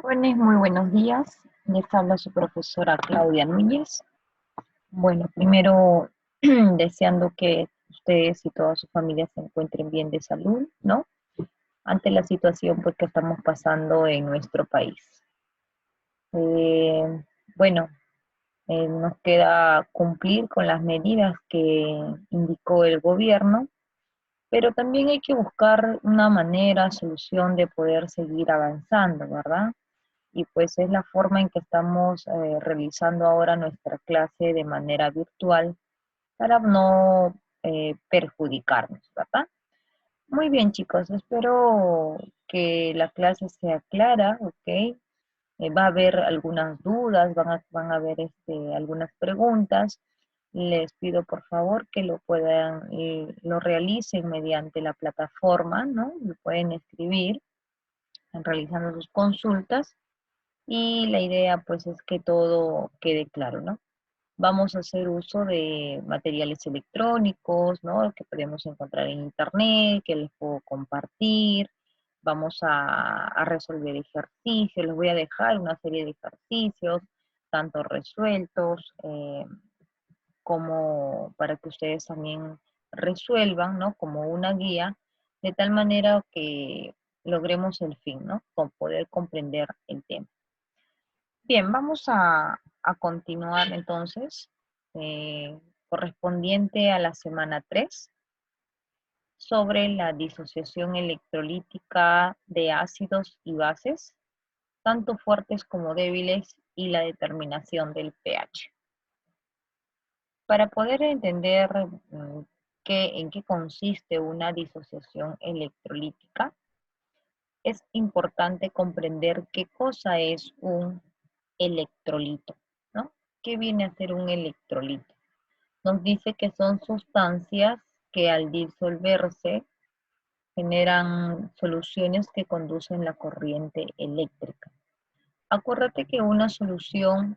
Jóvenes, muy buenos días. Les habla su profesora Claudia Núñez. Bueno, primero deseando que ustedes y toda su familia se encuentren bien de salud, ¿no? Ante la situación pues, que estamos pasando en nuestro país. Eh, bueno, nos queda cumplir con las medidas que indicó el gobierno, pero también hay que buscar una manera, solución de poder seguir avanzando, ¿verdad? Y pues es la forma en que estamos realizando ahora nuestra clase de manera virtual para no perjudicarnos, ¿verdad? Muy bien, chicos, espero que la clase sea clara, ¿ok? Va a haber algunas dudas, van a haber algunas preguntas. Les pido por favor que lo puedan, lo realicen mediante la plataforma, ¿no? Lo pueden escribir realizando sus consultas y la idea pues es que todo quede claro, ¿no? Vamos a hacer uso de materiales electrónicos, ¿no? Que podemos encontrar en internet, que les puedo compartir. Vamos a resolver ejercicios, les voy a dejar una serie de ejercicios, tanto resueltos como para que ustedes también resuelvan, ¿no? Como una guía, de tal manera que logremos el fin, ¿no? Con poder comprender el tema. Bien, vamos a continuar entonces, correspondiente a la semana 3 sobre la disociación electrolítica de ácidos y bases, tanto fuertes como débiles, y la determinación del pH. Para poder entender en qué consiste una disociación electrolítica, es importante comprender qué cosa es un electrolito, ¿no? ¿Qué viene a ser un electrolito? Nos dice que son sustancias que al disolverse generan soluciones que conducen la corriente eléctrica. Acuérdate que una solución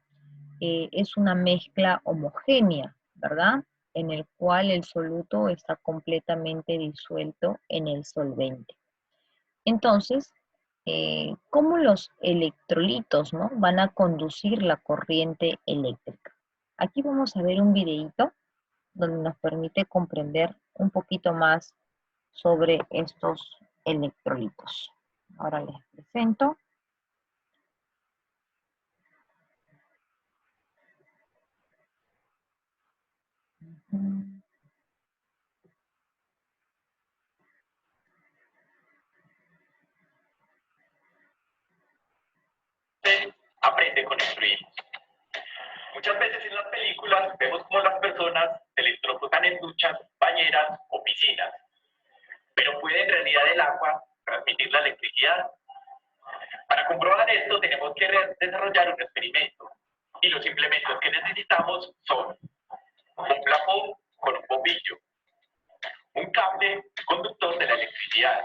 es una mezcla homogénea, ¿verdad? En el cual el soluto está completamente disuelto en el solvente. Entonces, ¿cómo los electrolitos, ¿no? van a conducir la corriente eléctrica? Aquí vamos a ver un videíto donde nos permite comprender un poquito más sobre estos electrolitos. Ahora les presento. Aprende con instruir. Muchas veces en las películas vemos cómo las personas se electrocutan en duchas, bañeras o piscinas. Pero ¿puede en realidad el agua transmitir la electricidad? Para comprobar esto tenemos que desarrollar un experimento. Y los implementos que necesitamos son un plafón con un bombillo, un cable conductor de la electricidad,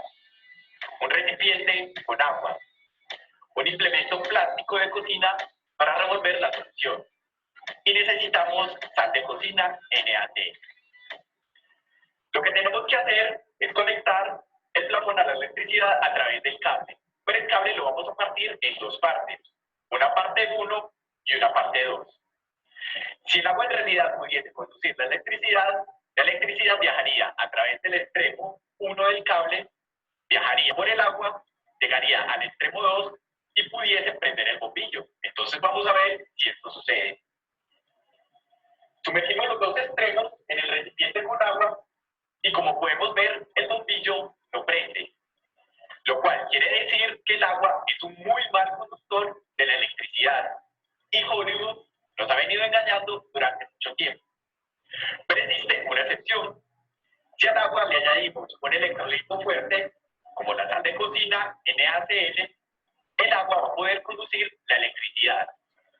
un recipiente con agua, un implemento plástico de cocina para revolver la solución. Y necesitamos sal de cocina NaD. Lo que tenemos que hacer es conectar el plafón a la electricidad a través del cable. Pero el cable lo vamos a partir en dos partes, una parte 1 y una parte 2. Si el agua en realidad pudiese conducir la electricidad viajaría a través del extremo 1 del cable, viajaría por el agua, llegaría al extremo 2 y pudiese prender el bombillo. Entonces vamos a ver si esto sucede. Sumergimos los dos extremos en el recipiente con agua y como podemos ver, el bombillo no prende, lo cual quiere decir que el agua es un muy mal conductor de la electricidad. Y Hollywood nos ha venido engañando durante mucho tiempo. Pero existe una excepción. Si al agua le añadimos un electrolito fuerte, como la sal de cocina NaCl, el agua va a poder conducir la electricidad.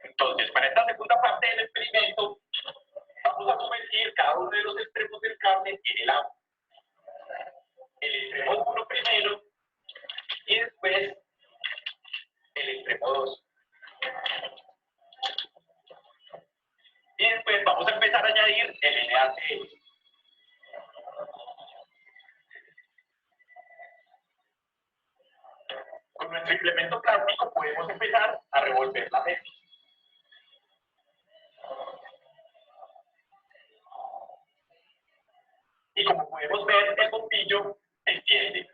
Entonces, para esta segunda parte del experimento, vamos a sumergir cada uno de los extremos del cable en el agua. El extremo 1 primero y después el extremo 2. Y después vamos a empezar a añadir el NaCl. Con nuestro implemento plástico podemos empezar a revolver la mesa. Y como podemos ver, el bombillo se enciende.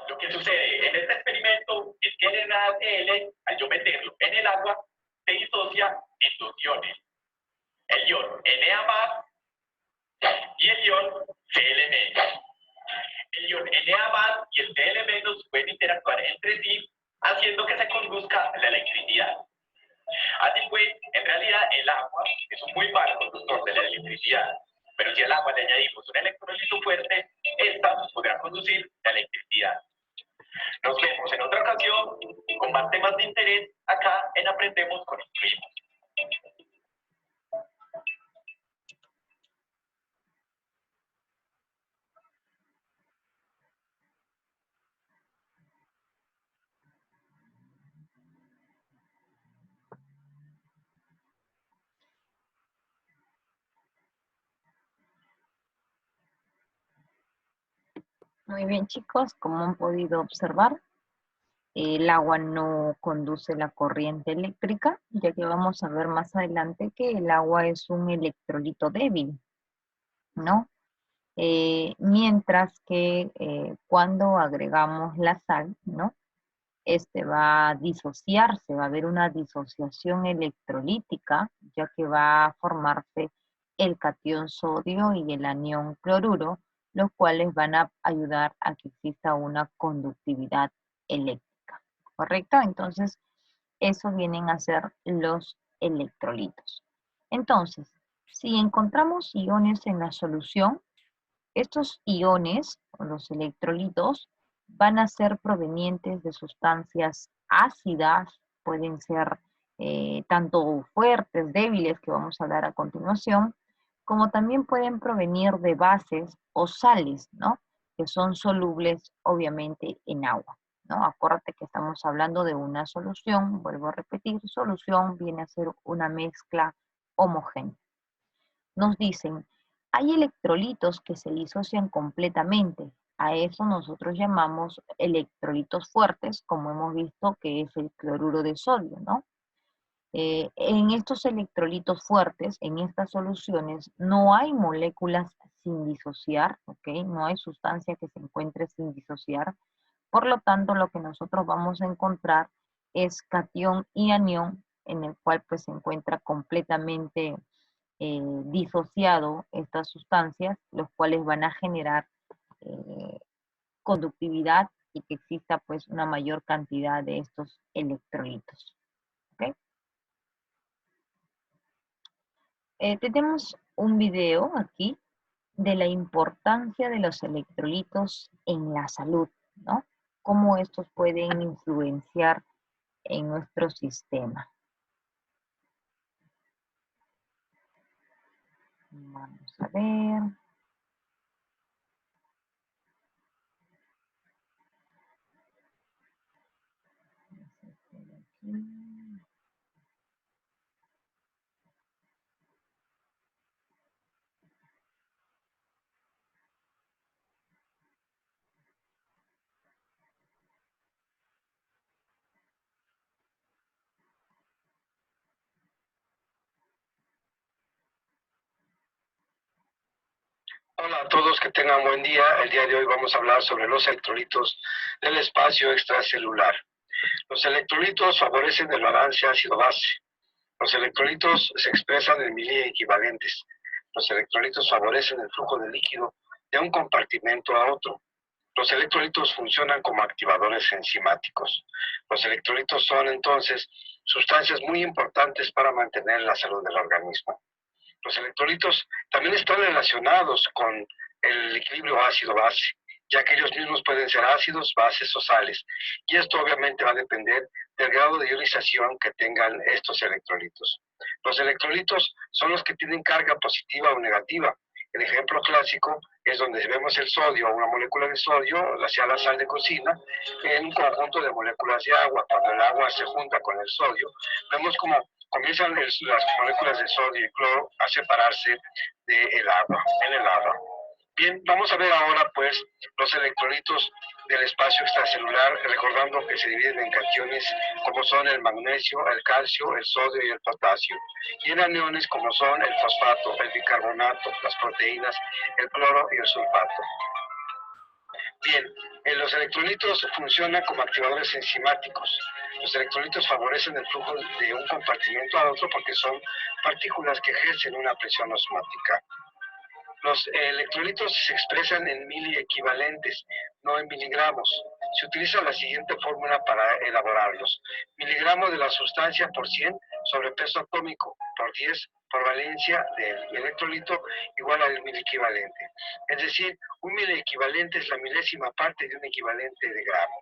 Lo que sucede en este experimento es que el NaCl, al yo meterlo en el agua, se disocia en dos iones. El ion Na+, y el ion Cl-. El ion Na+ y el Cl- pueden interactuar entre sí, haciendo que se conduzca la electricidad. Así pues, en realidad el agua es un muy mal conductor de la electricidad, pero si al agua le añadimos un electrolito fuerte, esta podrá conducir la electricidad. Nos vemos en otra ocasión con más temas de interés acá en Aprendemos con Intuimos. Muy bien, chicos, como han podido observar, el agua no conduce la corriente eléctrica, ya que vamos a ver más adelante que el agua es un electrolito débil, ¿no? Mientras que cuando agregamos la sal, ¿no? Este va a disociarse, va a haber una disociación electrolítica, ya que va a formarse el catión sodio y el anión cloruro, los cuales van a ayudar a que exista una conductividad eléctrica, ¿correcto? Entonces, eso vienen a ser los electrolitos. Entonces, si encontramos iones en la solución, estos iones, o los electrolitos, van a ser provenientes de sustancias ácidas, pueden ser tanto fuertes, débiles, que vamos a hablar a continuación, como también pueden provenir de bases o sales, ¿no? Que son solubles, obviamente, en agua, ¿no? Acuérdate que estamos hablando de una solución, vuelvo a repetir, solución viene a ser una mezcla homogénea. Nos dicen, hay electrolitos que se disocian completamente. A eso nosotros llamamos electrolitos fuertes, como hemos visto que es el cloruro de sodio, ¿no? En estos electrolitos fuertes, en estas soluciones, no hay moléculas sin disociar, ¿ok? No hay sustancia que se encuentre sin disociar. Por lo tanto, lo que nosotros vamos a encontrar es catión y anión, en el cual pues se encuentra completamente disociado estas sustancias, los cuales van a generar eh, conductividad y que exista pues una mayor cantidad de estos electrolitos. ¿Okay? Tenemos un video aquí de la importancia de los electrolitos en la salud, ¿no? Cómo estos pueden influenciar en nuestro sistema. Vamos a ver. Hola a todos, que tengan buen día. El día de hoy vamos a hablar sobre los electrolitos del espacio extracelular. Los electrolitos favorecen el balance ácido-base. Los electrolitos se expresan en miliequivalentes. Los electrolitos favorecen el flujo de líquido de un compartimento a otro. Los electrolitos funcionan como activadores enzimáticos. Los electrolitos son entonces sustancias muy importantes para mantener la salud del organismo. Los electrolitos también están relacionados con el equilibrio ácido-base, ya que ellos mismos pueden ser ácidos, bases o sales. Y esto obviamente va a depender del grado de ionización que tengan estos electrolitos. Los electrolitos son los que tienen carga positiva o negativa. El ejemplo clásico es donde vemos el sodio, una molécula de sodio, hacia la sal de cocina, en un conjunto de moléculas de agua. Cuando el agua se junta con el sodio, vemos como comienzan las moléculas de sodio y cloro a separarse del agua, en el agua. Bien, vamos a ver ahora pues los electrolitos del espacio extracelular, recordando que se dividen en cationes como son el magnesio, el calcio, el sodio y el potasio, y en aniones como son el fosfato, el bicarbonato, las proteínas, el cloro y el sulfato. Bien, los electrolitos funcionan como activadores enzimáticos. Los electrolitos favorecen el flujo de un compartimento a otro porque son partículas que ejercen una presión osmótica. Los electrolitos se expresan en miliequivalentes, no en miligramos. Se utiliza la siguiente fórmula para elaborarlos. Miligramo de la sustancia por 100 sobre peso atómico por 10 por valencia del electrolito igual al miliequivalente. Es decir, un miliequivalente es la milésima parte de un equivalente de gramo.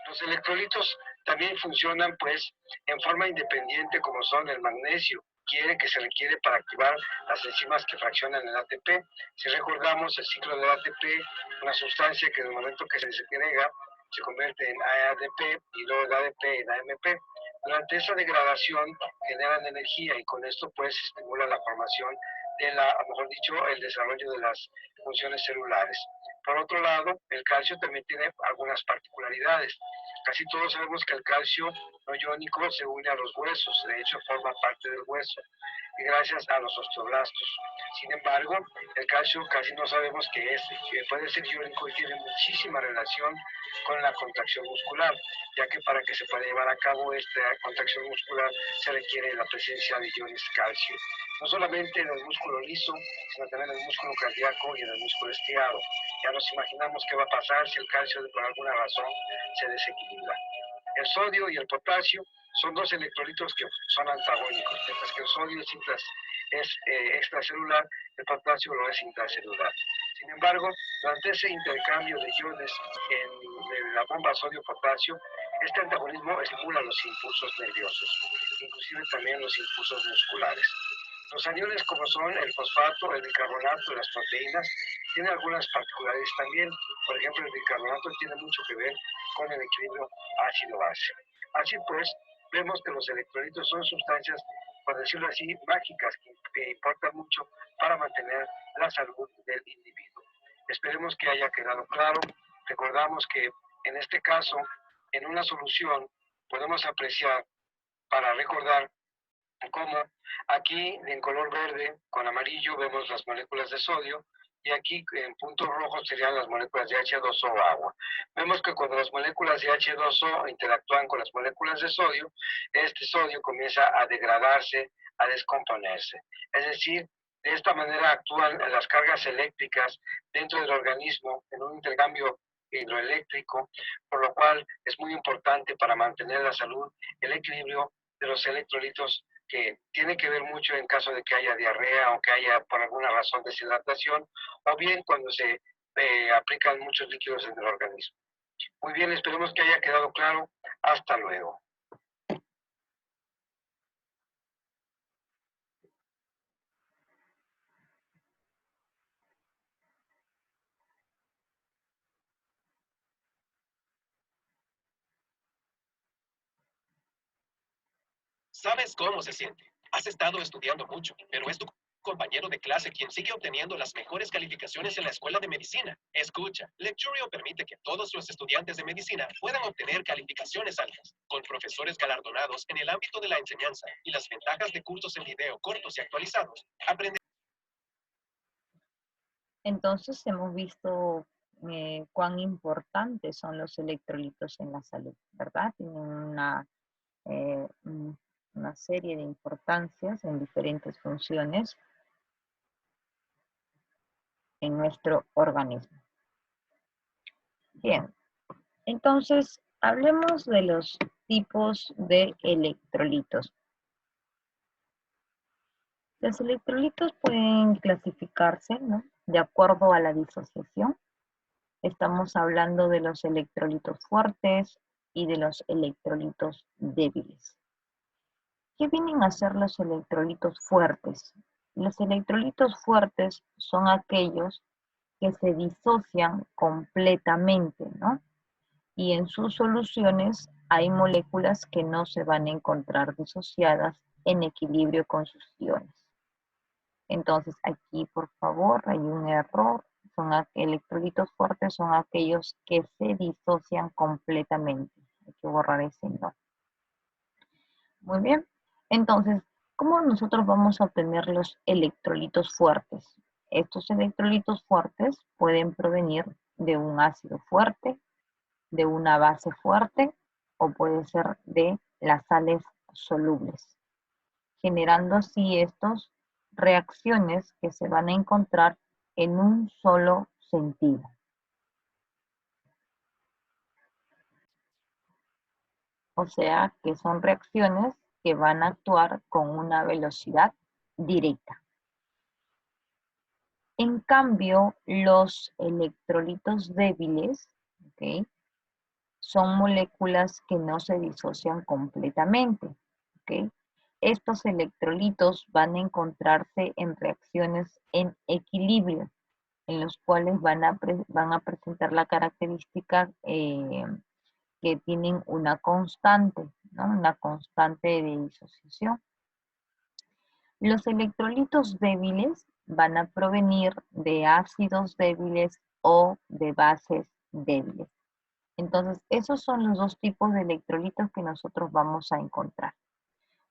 Los electrolitos también funcionan pues en forma independiente como son el magnesio, que se requiere para activar las enzimas que fraccionan el ATP. Si recordamos el ciclo del ATP, una sustancia que en el momento que se desegrega se convierte en ADP y luego el ADP en AMP. Durante esa degradación generan energía y con esto pues estimula la formación de mejor dicho, el desarrollo de las funciones celulares. Por otro lado, el calcio también tiene algunas particularidades. Casi todos sabemos que el calcio no iónico se une a los huesos, de hecho forma parte del hueso, y gracias a los osteoblastos. Sin embargo, el calcio casi no sabemos qué es, que puede ser iónico y tiene muchísima relación con la contracción muscular, ya que para que se pueda llevar a cabo esta contracción muscular se requiere la presencia de iones calcio. No solamente en el músculo liso, sino también en el músculo cardíaco y en el músculo estriado. Ya nos imaginamos qué va a pasar si el calcio por alguna razón se desequilibra. El sodio y el potasio son dos electrolitos que son antagónicos, mientras que el sodio es extracelular, el potasio lo es intracelular. Sin embargo, durante ese intercambio de iones en la bomba sodio-potasio, este antagonismo estimula los impulsos nerviosos, inclusive también los impulsos musculares. Los aniones como son el fosfato, el bicarbonato y las proteínas tienen algunas particularidades también. Por ejemplo, el bicarbonato tiene mucho que ver con el equilibrio ácido-base. Así pues, vemos que los electrolitos son sustancias, por decirlo así, mágicas que importan mucho para mantener la salud del individuo. Esperemos que haya quedado claro. Recordamos que en este caso, en una solución, podemos apreciar para recordar cómo aquí en color verde con amarillo vemos las moléculas de sodio y aquí en puntos rojos serían las moléculas de H2O o agua. Vemos que cuando las moléculas de H2O interactúan con las moléculas de sodio, este sodio comienza a degradarse, a descomponerse. Es decir, de esta manera actúan las cargas eléctricas dentro del organismo en un intercambio hidroeléctrico, por lo cual es muy importante para mantener la salud el equilibrio de los electrolitos, que tiene que ver mucho en caso de que haya diarrea o que haya por alguna razón deshidratación, o bien cuando se aplican muchos líquidos en el organismo. Muy bien, esperemos que haya quedado claro. Hasta luego. ¿Sabes cómo se siente? Has estado estudiando mucho, pero es tu compañero de clase quien sigue obteniendo las mejores calificaciones en la escuela de medicina. Escucha, Lecturio permite que todos los estudiantes de medicina puedan obtener calificaciones altas, con profesores galardonados en el ámbito de la enseñanza y las ventajas de cursos en video cortos y actualizados. Entonces hemos visto cuán importantes son los electrolitos en la salud, ¿verdad? Tienen una serie de importancias en diferentes funciones en nuestro organismo. Bien, entonces hablemos de los tipos de electrolitos. Los electrolitos pueden clasificarse, ¿no?, de acuerdo a la disociación. Estamos hablando de los electrolitos fuertes y de los electrolitos débiles. ¿Qué vienen a ser los electrolitos fuertes? Los electrolitos fuertes son aquellos que se disocian completamente, ¿no? Y en sus soluciones hay moléculas que no se van a encontrar disociadas en equilibrio con sus iones. Entonces aquí, por favor, hay un error. electrolitos fuertes son aquellos que se disocian completamente. Hay que borrar ese no. Muy bien. Entonces, ¿cómo nosotros vamos a obtener los electrolitos fuertes? Estos electrolitos fuertes pueden provenir de un ácido fuerte, de una base fuerte, o puede ser de las sales solubles, generando así estas reacciones que se van a encontrar en un solo sentido. O sea, que son reacciones que van a actuar con una velocidad directa. En cambio, los electrolitos débiles, ¿ok?, son moléculas que no se disocian completamente, ¿ok? Estos electrolitos van a encontrarse en reacciones en equilibrio, en los cuales van a presentar la característica que tienen una constante, ¿no? Una constante de disociación. Los electrolitos débiles van a provenir de ácidos débiles o de bases débiles. Entonces, esos son los dos tipos de electrolitos que nosotros vamos a encontrar.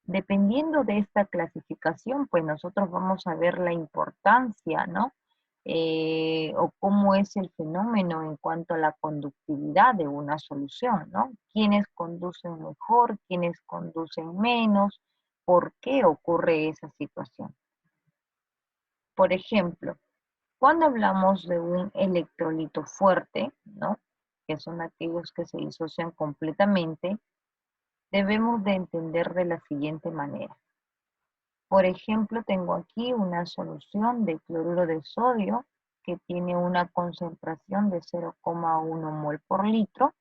Dependiendo de esta clasificación, pues nosotros vamos a ver la importancia, ¿no? O cómo es el fenómeno en cuanto a la conductividad de una solución, ¿no? ¿Quiénes conducen mejor? ¿Quiénes conducen menos? ¿Por qué ocurre esa situación? Por ejemplo, cuando hablamos de un electrolito fuerte, ¿no?, que son aquellos que se disocian completamente, debemos de entender de la siguiente manera. Por ejemplo, tengo aquí una solución de cloruro de sodio que tiene una concentración de 0,1 mol por litro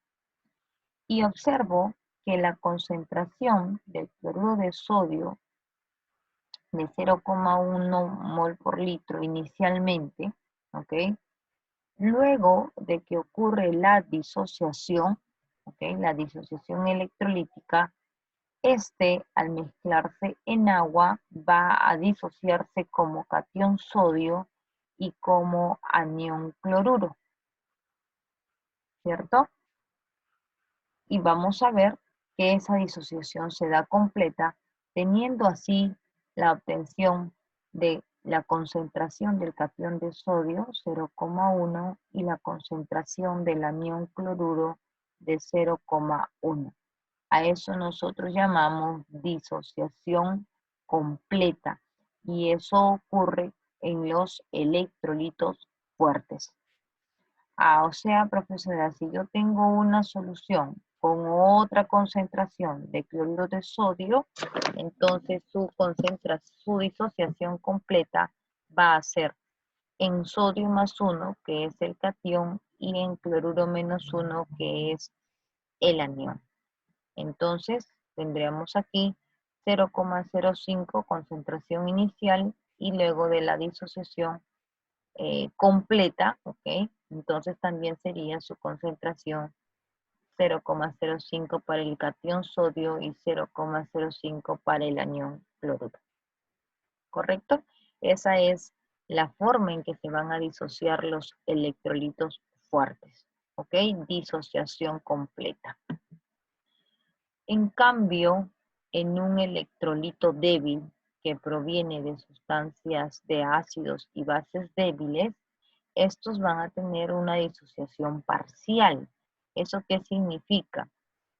y observo que la concentración del cloruro de sodio de 0,1 mol por litro inicialmente, ¿ok? Luego de que ocurre la disociación, ¿okay?, la disociación electrolítica, al mezclarse en agua va a disociarse como catión sodio y como anión cloruro, ¿cierto? Y vamos a ver que esa disociación se da completa, teniendo así la obtención de la concentración del catión de sodio 0,1 y la concentración del anión cloruro de 0,1. A eso nosotros llamamos disociación completa y eso ocurre en los electrolitos fuertes. O sea, profesora, si yo tengo una solución con otra concentración de cloruro de sodio, entonces su disociación completa va a ser en sodio más 1, que es el catión, y en cloruro menos 1, que es el anión. Entonces, tendríamos aquí 0,05 concentración inicial y luego de la disociación completa, ¿ok? Entonces también sería su concentración 0,05 para el catión sodio y 0,05 para el anión cloruro. ¿Correcto? Esa es la forma en que se van a disociar los electrolitos fuertes, ¿ok? Disociación completa. En cambio, en un electrolito débil que proviene de sustancias de ácidos y bases débiles, estos van a tener una disociación parcial. ¿Eso qué significa?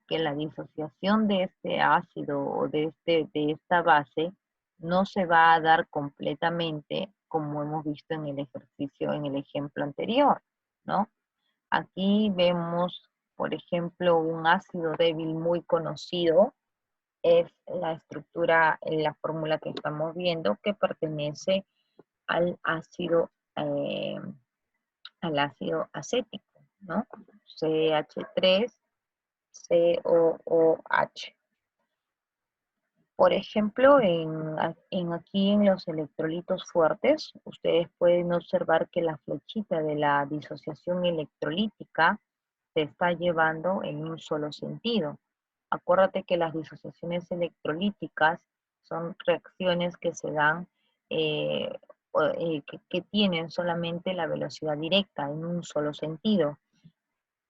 Que la disociación de este ácido o de esta base no se va a dar completamente como hemos visto en el ejercicio, en el ejemplo anterior, ¿no? Aquí vemos, por ejemplo, un ácido débil muy conocido, es la estructura, la fórmula que estamos viendo, que pertenece al ácido acético, ¿no? CH3COOH. Por ejemplo, aquí en los electrolitos fuertes, ustedes pueden observar que la flechita de la disociación electrolítica se está llevando en un solo sentido. Acuérdate que las disociaciones electrolíticas son reacciones que se dan que tienen solamente la velocidad directa en un solo sentido,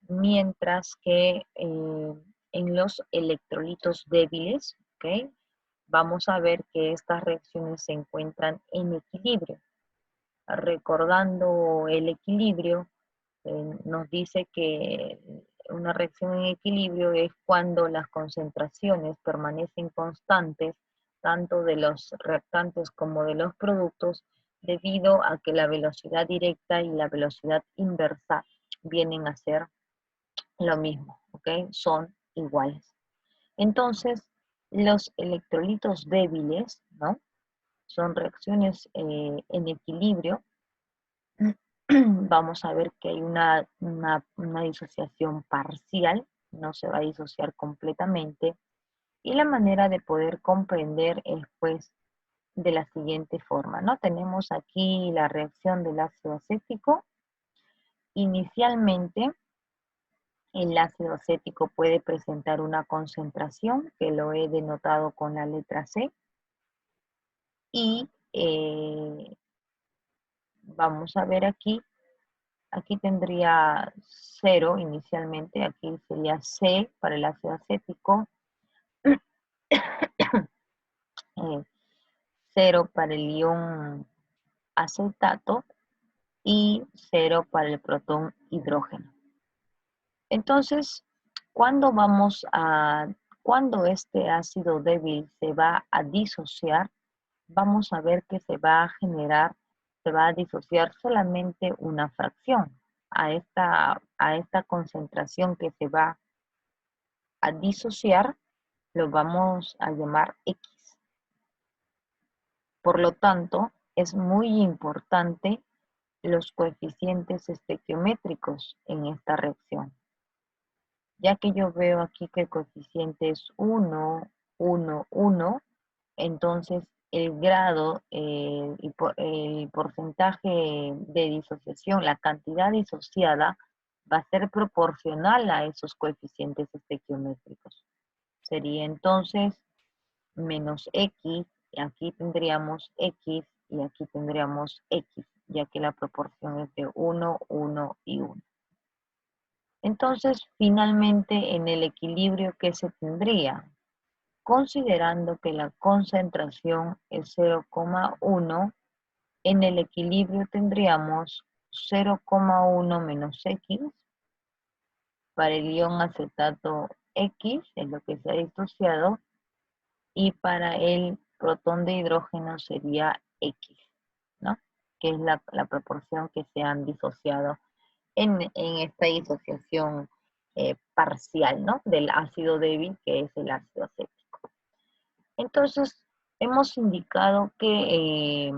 mientras que en los electrolitos débiles, ¿ok? Vamos a ver que estas reacciones se encuentran en equilibrio. Recordando el equilibrio, nos dice que una reacción en equilibrio es cuando las concentraciones permanecen constantes, tanto de los reactantes como de los productos, debido a que la velocidad directa y la velocidad inversa vienen a ser lo mismo, ¿ok? Son iguales. Entonces, los electrolitos débiles, ¿no? Son reacciones en equilibrio. Vamos a ver que hay una disociación parcial, no se va a disociar completamente, y la manera de poder comprender es pues de la siguiente forma, ¿no? Tenemos aquí la reacción del ácido acético. Inicialmente, el ácido acético puede presentar una concentración, que lo he denotado con la letra C, y vamos a ver aquí tendría 0 inicialmente, aquí sería C para el ácido acético, 0 para el ion acetato y 0 para el protón hidrógeno. Entonces, cuando este ácido débil se va a disociar, vamos a ver que se va a disociar solamente una fracción. A esta concentración que se va a disociar, lo vamos a llamar X. Por lo tanto, es muy importante los coeficientes estequiométricos en esta reacción. Ya que yo veo aquí que el coeficiente es 1, 1, 1, entonces el grado, el porcentaje de disociación, la cantidad disociada, va a ser proporcional a esos coeficientes estequiométricos. Sería entonces menos X, y aquí tendríamos X, y aquí tendríamos X, ya que la proporción es de 1, 1 y 1. Entonces, finalmente, en el equilibrio, ¿qué se tendría? Considerando que la concentración es 0,1, en el equilibrio tendríamos 0,1 menos X, para el ion acetato X, es lo que se ha disociado, y para el protón de hidrógeno sería X, ¿no? Que es la proporción que se han disociado en esta disociación parcial, ¿no? Del ácido débil, que es el ácido acético. Entonces, hemos indicado que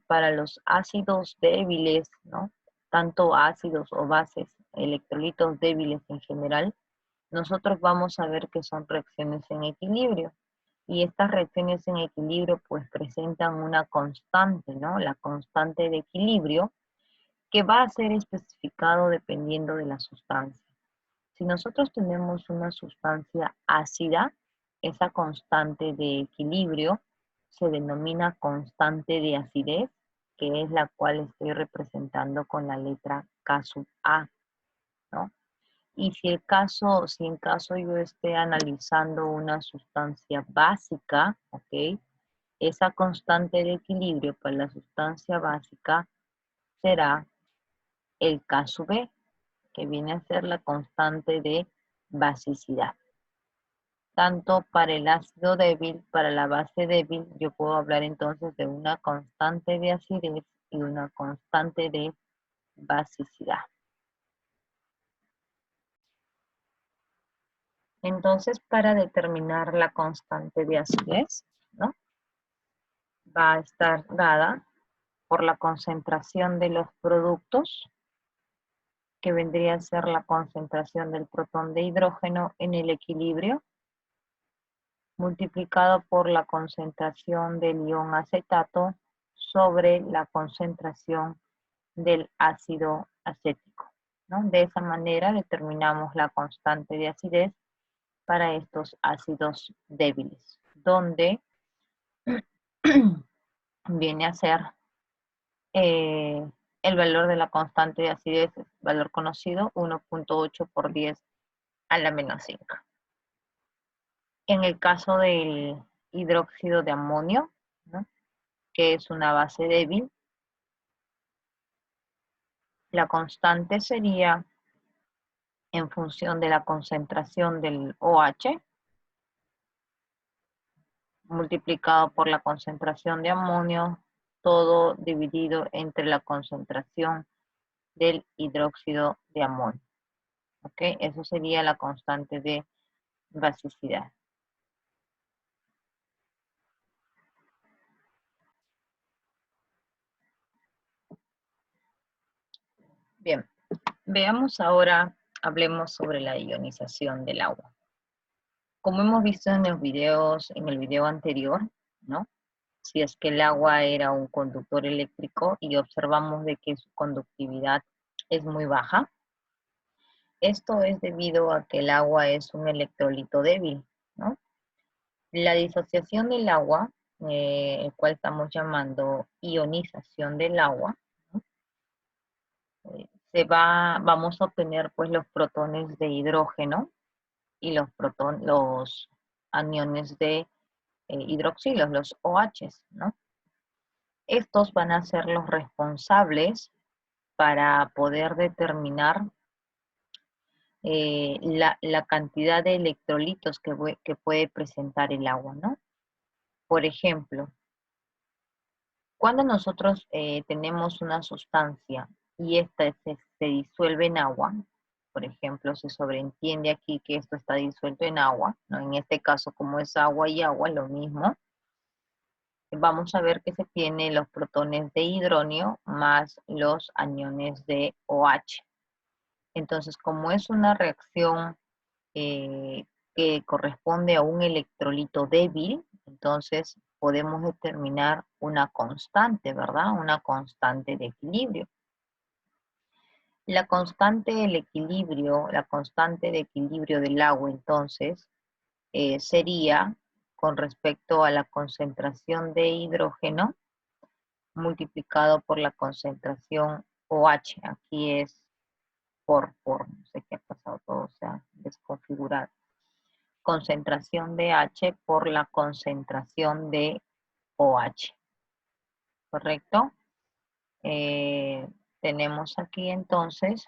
para los ácidos débiles, ¿no? Tanto ácidos o bases, electrolitos débiles en general, nosotros vamos a ver que son reacciones en equilibrio. Y estas reacciones en equilibrio pues presentan una constante, ¿no? La constante de equilibrio, que va a ser especificado dependiendo de la sustancia. Si nosotros tenemos una sustancia ácida, esa constante de equilibrio se denomina constante de acidez, que es la cual estoy representando con la letra K sub A, ¿no? Y si en caso yo esté analizando una sustancia básica, ¿ok? Esa constante de equilibrio para la sustancia básica será el K sub B, que viene a ser la constante de basicidad. Tanto para el ácido débil, para la base débil, yo puedo hablar entonces de una constante de acidez y una constante de basicidad. Entonces, para determinar la constante de acidez, ¿no? Va a estar dada por la concentración de los productos, que vendría a ser la concentración del protón de hidrógeno en el equilibrio, multiplicado por la concentración del ion acetato sobre la concentración del ácido acético, ¿no? De esa manera determinamos la constante de acidez para estos ácidos débiles, donde viene a ser eh, el valor de la constante de acidez, valor conocido, 1.8 por 10 a la menos 5. En el caso del hidróxido de amonio, ¿no?, que es una base débil, la constante sería en función de la concentración del OH multiplicado por la concentración de amonio, todo dividido entre la concentración del hidróxido de amonio. ¿Ok? Eso sería la constante de basicidad. Bien, veamos ahora, hablemos sobre la ionización del agua. Como hemos visto en los videos, en el video anterior, ¿no?, si es que el agua era un conductor eléctrico y observamos de que su conductividad es muy baja, esto es debido a que el agua es un electrolito débil, ¿no? La disociación del agua, el cual estamos llamando ionización del agua, ¿no?, vamos a obtener pues los protones de hidrógeno y los aniones de hidroxilos, los OHs, ¿no? Estos van a ser los responsables para poder determinar la cantidad de electrolitos que puede presentar el agua, ¿no? Por ejemplo, cuando nosotros tenemos una sustancia y esta se disuelve en agua, por ejemplo, se sobreentiende aquí que esto está disuelto en agua, ¿no? En este caso, como es agua y agua, lo mismo. Vamos a ver que se tiene los protones de hidronio más los aniones de OH. Entonces, como es una reacción que corresponde a un electrolito débil, entonces podemos determinar una constante, ¿verdad? Una constante de equilibrio. La constante del equilibrio, la constante de equilibrio del agua, entonces, sería con respecto a la concentración de hidrógeno multiplicado por la concentración OH. Aquí es no sé qué ha pasado, todo se ha desconfigurado. Concentración de H por la concentración de OH. ¿Correcto? Tenemos aquí entonces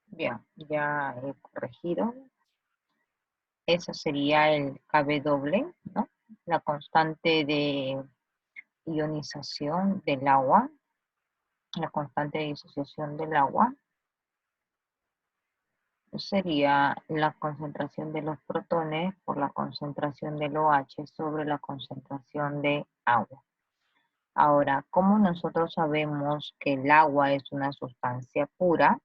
bien, ya he corregido. Eso sería el Kw, ¿no? La constante de ionización del agua, la constante de disociación del agua, sería la concentración de los protones por la concentración del OH sobre la concentración de agua. Ahora, ¿cómo nosotros sabemos que el agua es una sustancia pura?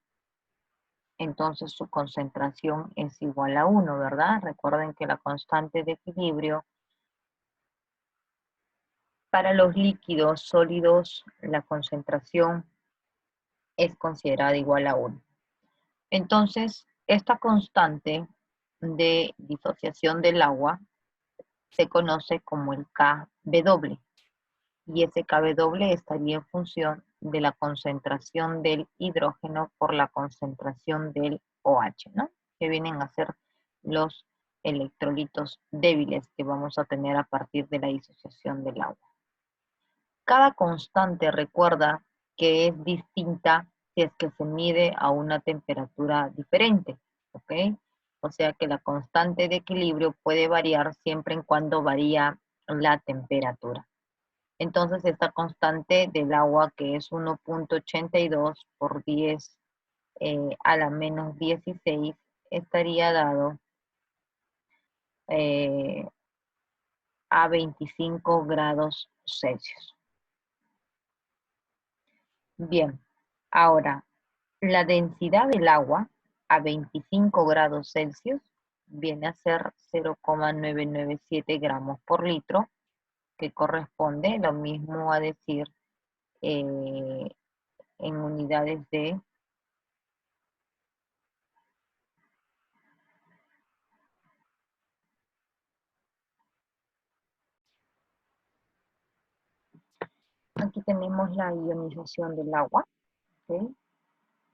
Entonces su concentración es igual a 1, ¿verdad? Recuerden que la constante de equilibrio para los líquidos sólidos, la concentración es considerada igual a 1. Entonces, esta constante de disociación del agua se conoce como el Kw. Y ese Kw estaría en función de la concentración del hidrógeno por la concentración del OH, ¿no? Que vienen a ser los electrolitos débiles que vamos a tener a partir de la disociación del agua. Cada constante, recuerda que es distinta si es que se mide a una temperatura diferente, ¿ok? O sea que la constante de equilibrio puede variar siempre en cuando varía la temperatura. Entonces esta constante del agua, que es 1.82 por 10 a la menos 16, estaría dado a 25 grados Celsius. Bien, ahora, la densidad del agua a 25 grados Celsius viene a ser 0,997 gramos por litro, que corresponde lo mismo a decir en unidades de tenemos la ionización del agua. ¿Ok?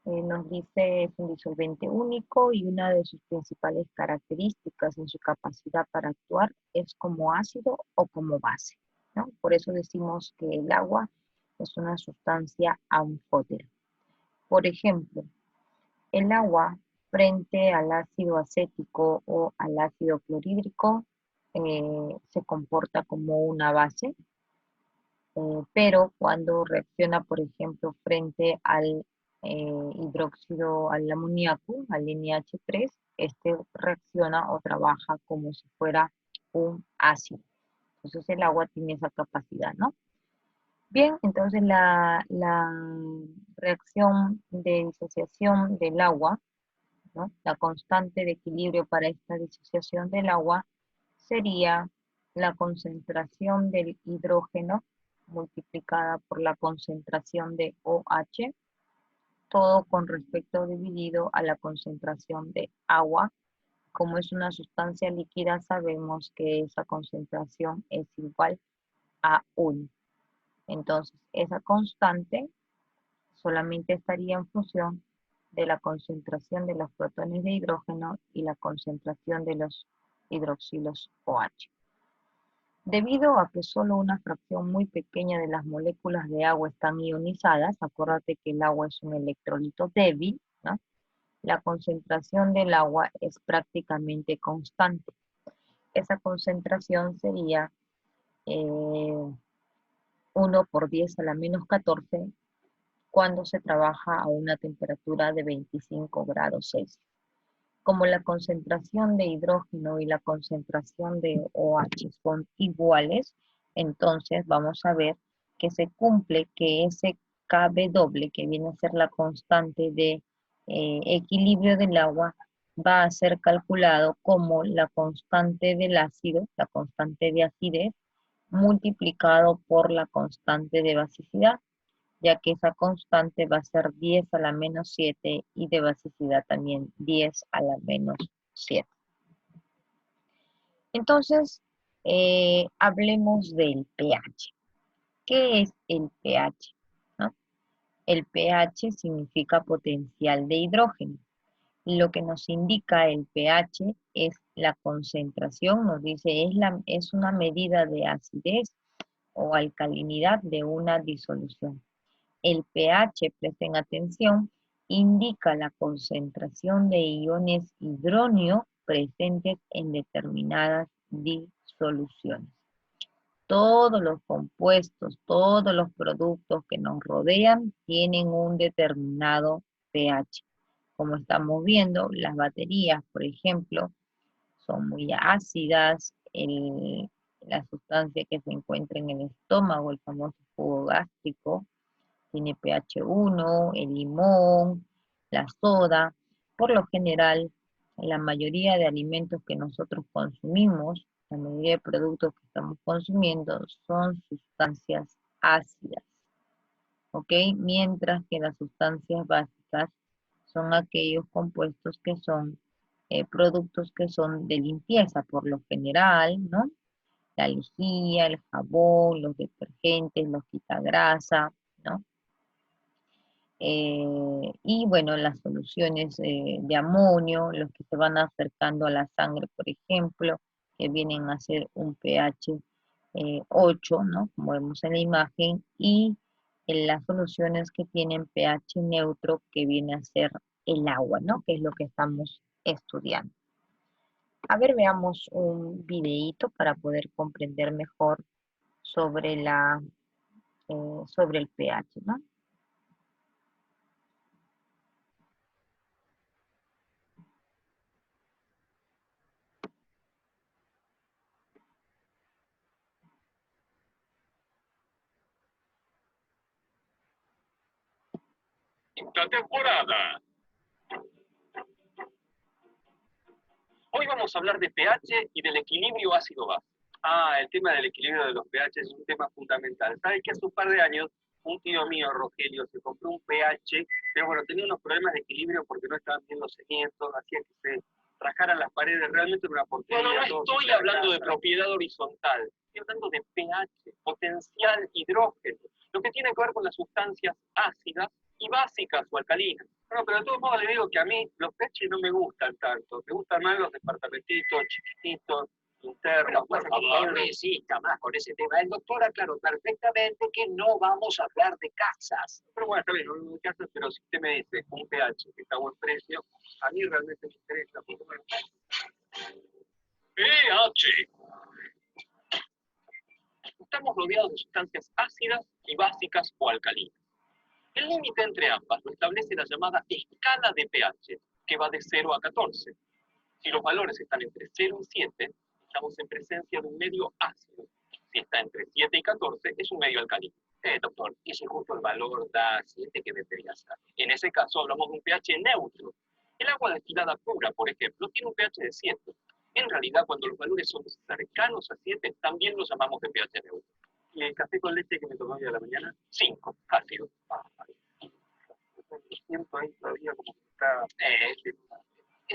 Nos dice es un disolvente único y una de sus principales características en su capacidad para actuar es como ácido o como base, ¿no? Por eso decimos que el agua es una sustancia anfótera. Por ejemplo, el agua frente al ácido acético o al ácido clorhídrico se comporta como una base, pero cuando reacciona, por ejemplo, frente al hidróxido, al amoníaco, al NH3, este reacciona o trabaja como si fuera un ácido. Entonces el agua tiene esa capacidad, ¿no? Bien, entonces la reacción de disociación del agua, ¿no? La constante de equilibrio para esta disociación del agua sería la concentración del hidrógeno multiplicada por la concentración de OH, todo con respecto dividido a la concentración de agua. Como es una sustancia líquida, sabemos que esa concentración es igual a 1. Entonces, esa constante solamente estaría en función de la concentración de los protones de hidrógeno y la concentración de los hidroxilos OH. Debido a que solo una fracción muy pequeña de las moléculas de agua están ionizadas, acuérdate que el agua es un electrolito débil, ¿no? La concentración del agua es prácticamente constante. Esa concentración sería 1 por 10 a la menos 14 cuando se trabaja a una temperatura de 25 grados Celsius. Como la concentración de hidrógeno y la concentración de OH son iguales, entonces vamos a ver que se cumple que ese Kw, que viene a ser la constante de equilibrio del agua, va a ser calculado como la constante del ácido, la constante de acidez, multiplicado por la constante de basicidad, ya que esa constante va a ser 10 a la menos 7 y de basicidad también 10 a la menos 7. Entonces, hablemos del pH. ¿Qué es el pH? ¿No? El pH significa potencial de hidrógeno. Lo que nos indica el pH es la concentración, nos dice es una medida de acidez o alcalinidad de una disolución. El pH, presten atención, indica la concentración de iones hidróneo presentes en determinadas disoluciones. Todos los compuestos, todos los productos que nos rodean tienen un determinado pH. Como estamos viendo, las baterías, por ejemplo, son muy ácidas, la sustancia que se encuentra en el estómago, el famoso jugo gástrico, tiene pH 1, el limón, la soda. Por lo general, la mayoría de alimentos que nosotros consumimos, la mayoría de productos que estamos consumiendo son sustancias ácidas, ¿ok? Mientras que las sustancias básicas son aquellos compuestos que son productos que son de limpieza, por lo general, ¿no? La lejía, el jabón, los detergentes, los quitagrasa, ¿no? Y bueno, las soluciones de amonio, los que se van acercando a la sangre, por ejemplo, que vienen a ser un pH 8, ¿no? Como vemos en la imagen, y en las soluciones que tienen pH neutro, que viene a ser el agua, ¿no? Que es lo que estamos estudiando. A ver, veamos un videíto para poder comprender mejor sobre sobre el pH, ¿no? Esta temporada. Hoy vamos a hablar de pH y del equilibrio ácido-base. El tema del equilibrio de los pH es un tema fundamental. ¿Sabe que hace un par de años un tío mío, Rogelio, se compró un pH, pero bueno, tenía unos problemas de equilibrio porque no estaban bien los cimientos, hacía que se rajaran las paredes, realmente era una porquería. No estoy hablando de propiedad horizontal, estoy hablando de pH, potencial hidrógeno. lo que tiene que ver con las sustancias ácidas y básicas o alcalinas. Bueno, pero de todos modos le digo que a mí los pH no me gustan tanto. Me gustan más los departamentitos chiquititos, internos. Bueno, por favor, insista más con ese tema. El doctor aclaró perfectamente que no vamos a hablar de casas. Pero bueno, está bien, no de casas, pero si usted me dice un pH que está a buen precio, a mí realmente me interesa. Porque, bueno, pH. Estamos rodeados de sustancias ácidas y básicas o alcalinas. El límite entre ambas lo establece la llamada escala de pH, que va de 0 a 14. Si los valores están entre 0 y 7, estamos en presencia de un medio ácido. Si está entre 7 y 14, es un medio alcalino. Doctor, ¿y si justo el valor da 7, qué debería ser? En ese caso hablamos de un pH neutro. El agua destilada pura, por ejemplo, tiene un pH de 7. En realidad, cuando los valores son cercanos a 7, también lo llamamos de pH neutro. ¿y el café con leche que me tomó hoy a la mañana? 5, ácido. Lo siento ahí todavía como que está...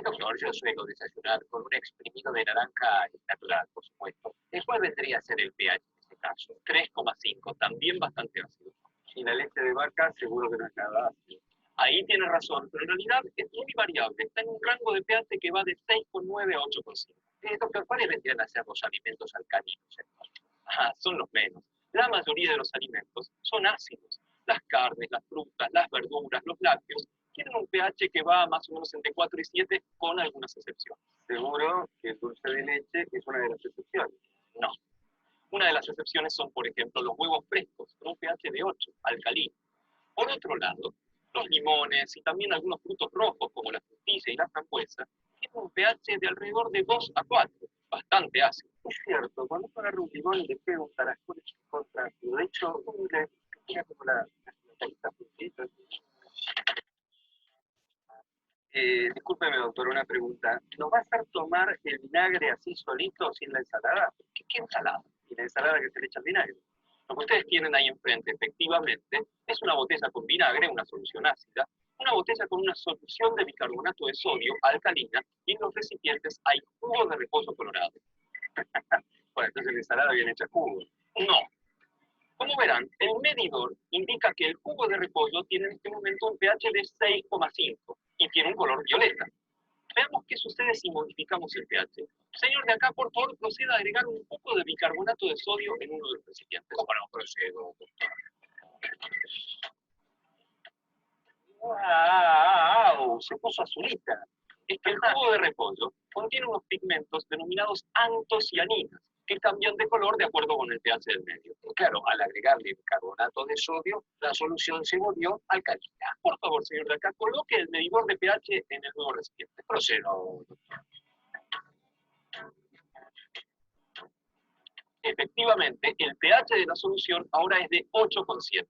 Doctor, yo suelo desayunar con un exprimido de naranja natural, por supuesto. ¿Cuál vendría a ser el pH en este caso? 3,5, también bastante ácido. Y la leche de vaca seguro que no es nada ácido. Ahí tiene razón, pero en realidad es muy variable. Está en un rango de pH que va de 6,9 a 8,5. Doctor, ¿cuáles vendrían a ser los alimentos alcalinos? Son los menos. La mayoría de los alimentos son ácidos. Las carnes, las frutas, las verduras, los lácteos tienen un pH que va más o menos entre 4 y 7 con algunas excepciones. Seguro que el dulce de leche es una de las excepciones. No. Una de las excepciones son, por ejemplo, los huevos frescos, con un pH de 8, alcalino. Por otro lado, los limones y también algunos frutos rojos, como la frutilla y la frambuesa, tienen un pH de alrededor de 2 a 4, bastante ácido. Es cierto, cuando uno agarra un limón y le pega un tarascón es contra ácido. De hecho, le pega como la carita frutita. Discúlpeme, doctor, una pregunta. ¿Nos va a hacer tomar el vinagre así solito, sin la ensalada? ¿Qué ensalada? Y la ensalada que se le echa al vinagre. Lo que ustedes tienen ahí enfrente, efectivamente, es una botella con vinagre, una solución ácida, una botella con una solución de bicarbonato de sodio alcalina, y en los recipientes hay jugo de repollo colorado. Bueno, entonces la ensalada viene hecha jugo. No. Como verán, el medidor indica que el jugo de repollo tiene en este momento un pH de 6,5 y tiene un color violeta. Veamos qué sucede si modificamos el pH. Señor de acá, por favor, proceda a agregar un poco de bicarbonato de sodio en uno de los recipientes. ¿Cómo no procedo, doctor? ¡Wow! Se puso azulita. Es que el jugo de repollo contiene unos pigmentos denominados antocianinas, que cambian de color de acuerdo con el pH del medio. Claro, al agregarle bicarbonato de sodio, la solución se volvió alcalina. Por favor, señor de acá, coloque el medidor de pH en el nuevo recipiente. Procedo, doctor. Efectivamente, el pH de la solución ahora es de 8,7.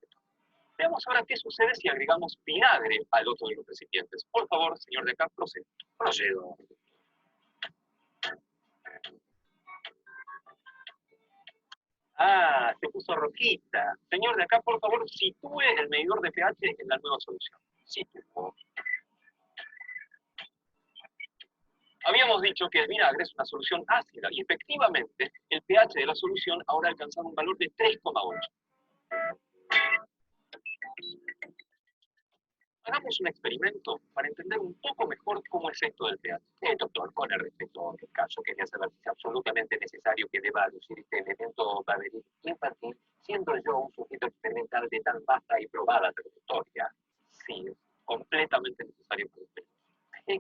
Veamos ahora qué sucede si agregamos vinagre al otro de los recipientes. Por favor, señor de acá, proceda. Procedo. Ah, se puso rojita. Señor de acá, por favor, sitúe el medidor de pH en la nueva solución. Sitúo. Habíamos dicho que el vinagre es una solución ácida y efectivamente el pH de la solución ahora ha alcanzado un valor de 3,8. Hagamos un experimento para entender un poco mejor cómo es esto del pH. Doctor, con el respecto del caso, quería saber si es absolutamente necesario que deba lucir este elemento baberín infantil, siendo yo un sujeto experimental de tan vasta y probada trayectoria. Sí, es completamente necesario para usted.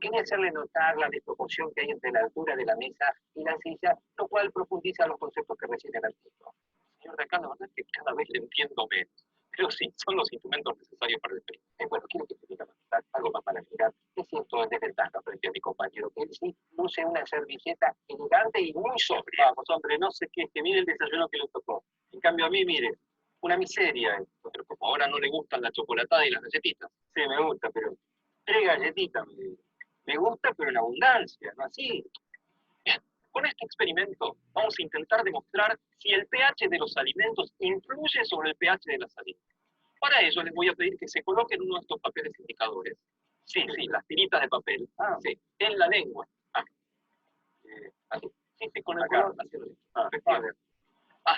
Quería hacerle notar la desproporción que hay entre la altura de la mesa y la silla, lo cual profundiza los conceptos que recién el artículo. Señor de acá, la verdad es que cada vez le entiendo menos. Pero sí, son los instrumentos necesarios para el experimento. Bueno, quiero que te diga más, algo más para mirar. Me siento en desventaja frente a mi compañero, que él sí luce una servilleta elegante y muy sobria. Vamos, hombre, no sé qué, que mire el desayuno que le tocó. En cambio a mí, mire, una miseria esto. Pero como ahora no le gustan la chocolatada y las galletitas. Sí, me gusta, pero 3 galletitas me gusta, pero en abundancia, ¿no? Así. Bien, con este experimento vamos a intentar demostrar si el pH de los alimentos influye sobre el pH de la salina. Para ello les voy a pedir que se coloquen uno de estos papeles indicadores. Sí, las tiritas de papel. Sí, en la lengua. Así. Sí, con el color hacia la lengua.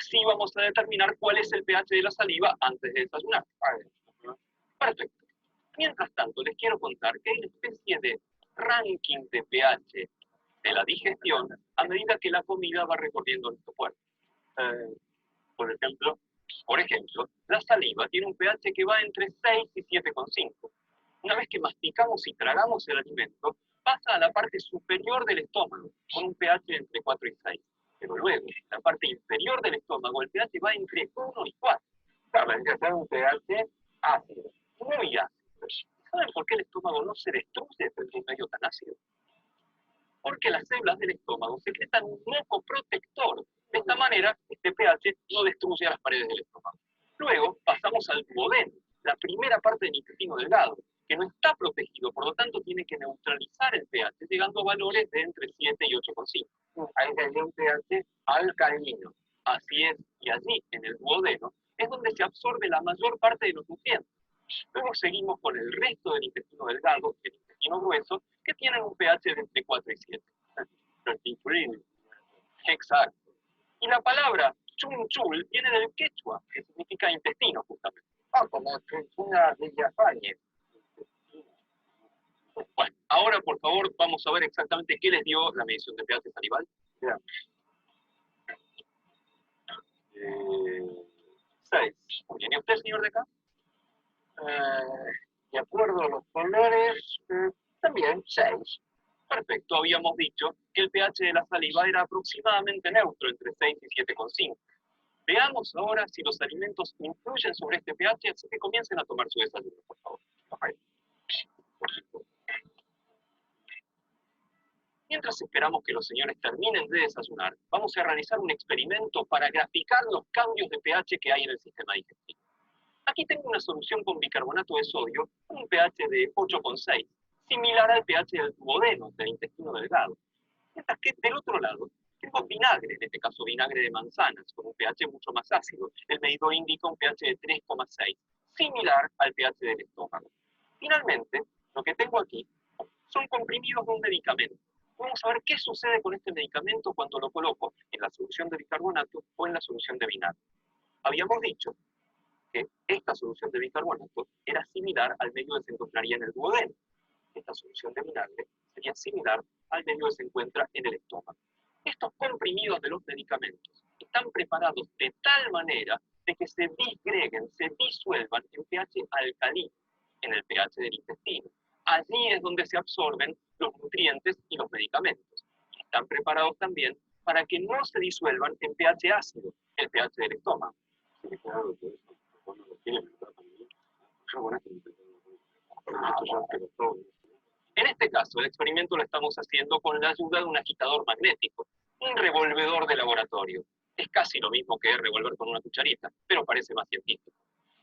Así vamos a determinar cuál es el pH de la saliva antes de desayunar. Perfecto. Mientras tanto, les quiero contar que hay una especie de ranking de pH de la digestión a medida que la comida va recorriendo nuestro cuerpo. Por ejemplo, la saliva tiene un pH que va entre 6 y 7,5. Una vez que masticamos y tragamos el alimento, pasa a la parte superior del estómago, con un pH entre 4 y 6. Pero luego, la parte inferior del estómago, el pH va entre 1 y 4. Claro, hay que hacer un pH ácido. Muy ácido. ¿Saben por qué el estómago no se destruye frente a un medio tan ácido? Porque las células del estómago secretan un moco protector. De esta manera, este pH no destruye las paredes del estómago. Luego, pasamos al duodeno, la primera parte del intestino delgado, que no está protegido, por lo tanto tiene que neutralizar el pH, llegando a valores de entre 7 y 8,5. Ahí sería un pH alcalino. Así es, y allí, en el duodeno, es donde se absorbe la mayor parte de los nutrientes. Luego seguimos con el resto del intestino delgado, el intestino grueso, que tienen un pH de entre 4 y 7. Exacto. Y la palabra chunchul viene del quechua, que significa intestino, justamente. Como una villafañe. Bueno, ahora por favor vamos a ver exactamente qué les dio la medición de pH salival. Ya. 6. Muy bien, ¿y usted, señor de acá? De acuerdo a los colores, también 6. Perfecto, habíamos dicho que el pH de la saliva era aproximadamente neutro, entre 6 y 7,5. Veamos ahora si los alimentos influyen sobre este pH, así que comiencen a tomar su desayuno, por favor. Mientras esperamos que los señores terminen de desayunar, vamos a realizar un experimento para graficar los cambios de pH que hay en el sistema digestivo. Aquí tengo una solución con bicarbonato de sodio, con un pH de 8,6, similar al pH del duodeno, del intestino delgado. Mientras que del otro lado, tengo vinagre, en este caso vinagre de manzanas, con un pH mucho más ácido. El medidor indica un pH de 3,6, similar al pH del estómago. Finalmente, lo que tengo aquí son comprimidos de un medicamento. Vamos a ver qué sucede con este medicamento cuando lo coloco en la solución de bicarbonato o en la solución de vinagre. Habíamos dicho que esta solución de bicarbonato era similar al medio que se encontraría en el duodeno. Esta solución de vinagre sería similar al medio que se encuentra en el estómago. Estos comprimidos de los medicamentos están preparados de tal manera de que se disgreguen, se disuelvan en pH alcalino, en el pH del intestino. Allí es donde se absorben los nutrientes y los medicamentos. Están preparados también para que no se disuelvan en pH ácido, el pH del estómago. En este caso, el experimento lo estamos haciendo con la ayuda de un agitador magnético, un revolvedor de laboratorio. Es casi lo mismo que revolver con una cucharita, pero parece más científico.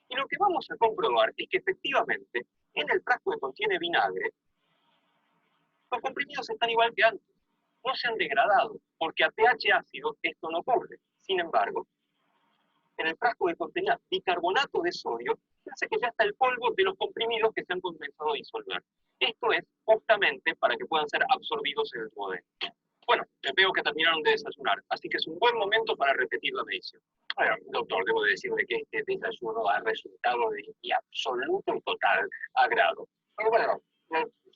Y lo que vamos a comprobar es que efectivamente, en el frasco que contiene vinagre, los comprimidos están igual que antes. No se han degradado, porque a pH ácido esto no ocurre. Sin embargo, en el frasco que contenía bicarbonato de sodio, fíjense que ya está el polvo de los comprimidos que se han comenzado a disolver. Esto es justamente para que puedan ser absorbidos en el duodeno. Bueno, veo que terminaron de desayunar, así que es un buen momento para repetir la medición. Bueno, doctor, debo decirle que este desayuno ha resultado de mi absoluto y total agrado. Pero bueno,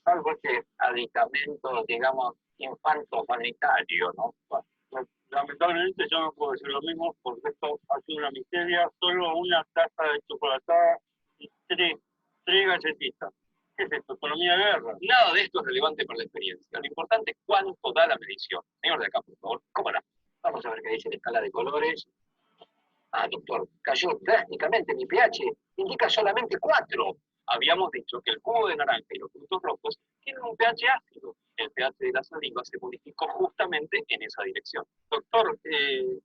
salvo este aditamento, digamos, infanto-sanitario, ¿no? Bueno, lamentablemente yo no puedo decir lo mismo porque esto ha sido una miseria. Solo una taza de chocolatada y tres galletitas. ¿Qué es esto? ¿Economía de guerra? Nada de esto es relevante para la experiencia. Lo importante es cuánto da la medición. Señor de acá, por favor. ¿Cómo no? Vamos a ver qué dice la escala de colores. Ah, doctor, cayó drásticamente mi pH. Indica solamente 4. Habíamos dicho que el jugo de naranja y los frutos rojos tienen un pH ácido. El pH de la saliva se modificó justamente en esa dirección. Doctor,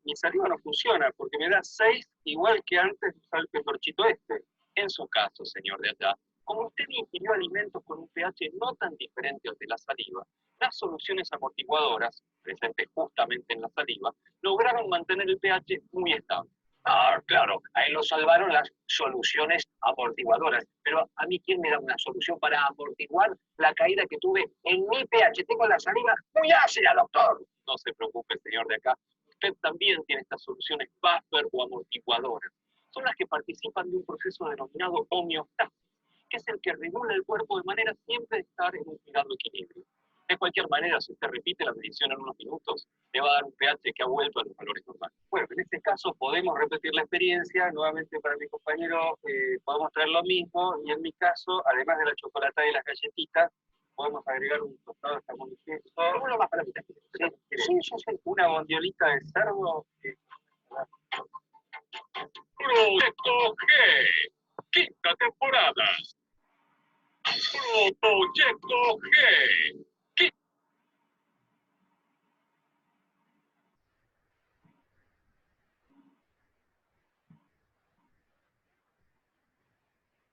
mi saliva no funciona porque me da 6 igual que antes de usar el petorchito este. En su caso, señor de allá, como usted ingirió alimentos con un pH no tan diferente al de la saliva, las soluciones amortiguadoras, presentes justamente en la saliva, lograron mantener el pH muy estable. Ah, claro, ahí lo salvaron las soluciones amortiguadoras. Pero a mí, ¿quién me da una solución para amortiguar la caída que tuve en mi pH? Tengo la saliva muy ácida, doctor. No se preocupe, señor de acá. PET también tiene estas soluciones buffer o amortiguadoras. Son las que participan de un proceso denominado homeostasis, que es el que regula el cuerpo de manera siempre de estar en un cuidado equilibrio. De cualquier manera, si usted repite la medición en unos minutos, le va a dar un pH que ha vuelto a los valores normales. Bueno, en este caso podemos repetir la experiencia. Nuevamente para mi compañero podemos traer lo mismo. Y en mi caso, además de la chocolatada y las galletitas, podemos agregar un tostado de jamón y queso. Uno más para mí. Una bondiolita de cerdo. Proyecto G, quinta temporada. Proyecto G.